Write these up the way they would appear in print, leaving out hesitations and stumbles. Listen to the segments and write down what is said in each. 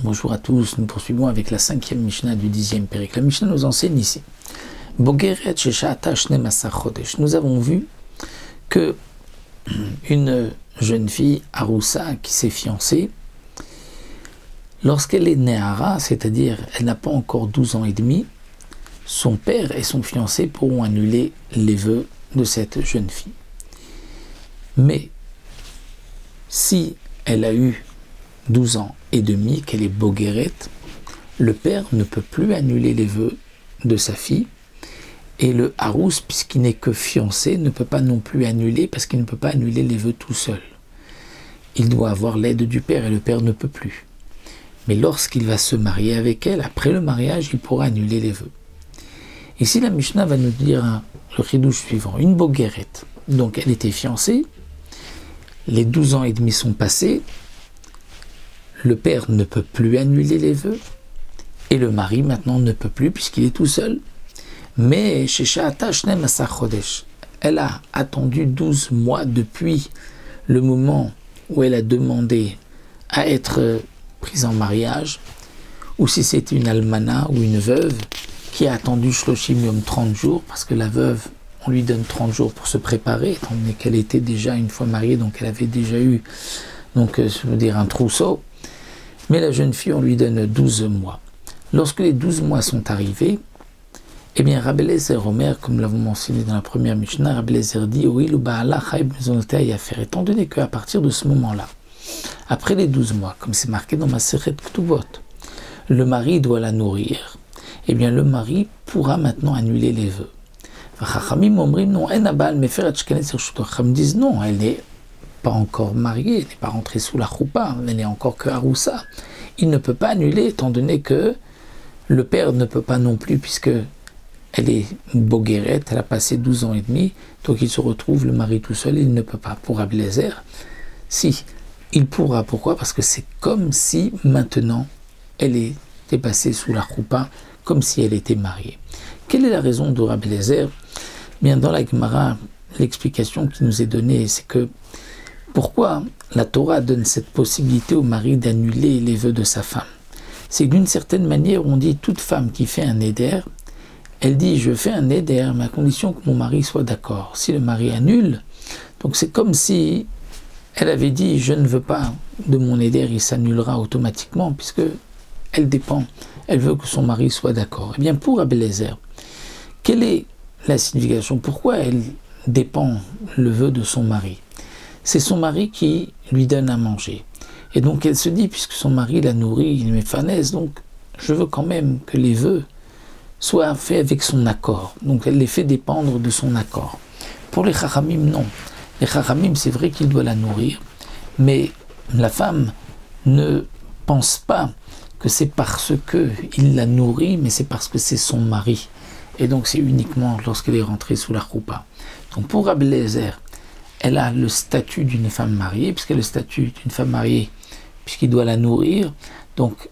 Bonjour à tous, nous poursuivons avec la 5e Mishnah du 10e Pérek. La Mishnah nous enseigne ici. Bogeret shesha'ata shnem asar chodesh. Nous avons vu que une jeune fille, Aroussa, qui s'est fiancée, lorsqu'elle est Nehara, c'est-à-dire elle n'a pas encore 12 ans et demi, son père et son fiancé pourront annuler les vœux de cette jeune fille. Mais si elle a eu 12 ans et demi, qu'elle est Bogeret, le père ne peut plus annuler les vœux de sa fille, et le Harous, puisqu'il n'est que fiancé, ne peut pas non plus annuler, parce qu'il ne peut pas annuler les vœux tout seul. Il doit avoir l'aide du père, et le père ne peut plus. Mais lorsqu'il va se marier avec elle, après le mariage, il pourra annuler les vœux. Ici, la Mishnah va nous dire le chidouche suivant. Une Bogeret, donc elle était fiancée, les 12 ans et demi sont passés, le père ne peut plus annuler les vœux, et le mari maintenant ne peut plus puisqu'il est tout seul. Mais shesha'ata shnem asar chodesh, elle a attendu 12 mois depuis le moment où elle a demandé à être prise en mariage, ou si c'était une almana ou une veuve qui a attendu shloshim yom 30 jours, parce que la veuve, on lui donne 30 jours pour se préparer, étant donné qu'elle était déjà une fois mariée, donc elle avait déjà eu, je veux dire, un trousseau. Mais la jeune fille, on lui donne 12 mois. Lorsque les 12 mois sont arrivés, eh bien, Rabbi Eliezer Omer, comme nous l'avons mentionné dans la première Mishnah, Rabbi Eliezer dit, étant donné qu'à partir de ce moment-là, après les 12 mois, comme c'est marqué dans Masechet Ketubot, le mari doit la nourrir, eh bien, le mari pourra maintenant annuler les vœux. Chachamim disent non, elle n'est pas encore mariée, elle n'est pas rentrée sous la choupa, elle n'est encore que Aroussa. Il ne peut pas annuler, étant donné que le père ne peut pas non plus, puisque elle est Bogeret, elle a passé 12 ans et demi, donc il se retrouve, le mari tout seul, il ne peut pas. Pour Rabbi Eliezer, si, il pourra. Pourquoi? Parce que c'est comme si maintenant elle était passée sous la choupa, comme si elle était mariée. Quelle est la raison de Rabbi Eliezer? Bien, dans la Gemara, l'explication qui nous est donnée, c'est que pourquoi la Torah donne cette possibilité au mari d'annuler les vœux de sa femme? C'est d'une certaine manière, on dit toute femme qui fait un éder, elle dit je fais un éder, mais à condition que mon mari soit d'accord. Si le mari annule, donc c'est comme si elle avait dit je ne veux pas de mon éder, il s'annulera automatiquement, puisque elle dépend, elle veut que son mari soit d'accord. Eh bien pour Rabbi Eliezer, quelle est la signification? Pourquoi elle dépend le vœu de son mari? C'est son mari qui lui donne à manger. Et donc elle se dit, puisque son mari la nourrit, il met fanaise, donc je veux quand même que les vœux soient faits avec son accord. Donc elle les fait dépendre de son accord. Pour les chachamim, non. Les chachamim, c'est vrai qu'il doit la nourrir, mais la femme ne pense pas que c'est parce qu'il la nourrit, mais c'est parce que c'est son mari. Et donc c'est uniquement lorsqu'elle est rentrée sous la choupa. Donc pour Rabbi Eliezer, elle a le statut d'une femme mariée, puisqu'elle a le statut d'une femme mariée, puisqu'il doit la nourrir. Donc,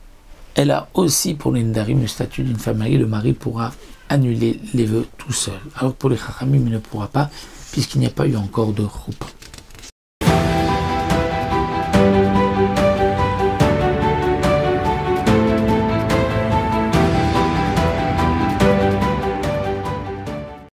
elle a aussi pour les Nedarim le statut d'une femme mariée. Le mari pourra annuler les vœux tout seul. Alors pour les Chachamim, il ne pourra pas, puisqu'il n'y a pas eu encore de choupa.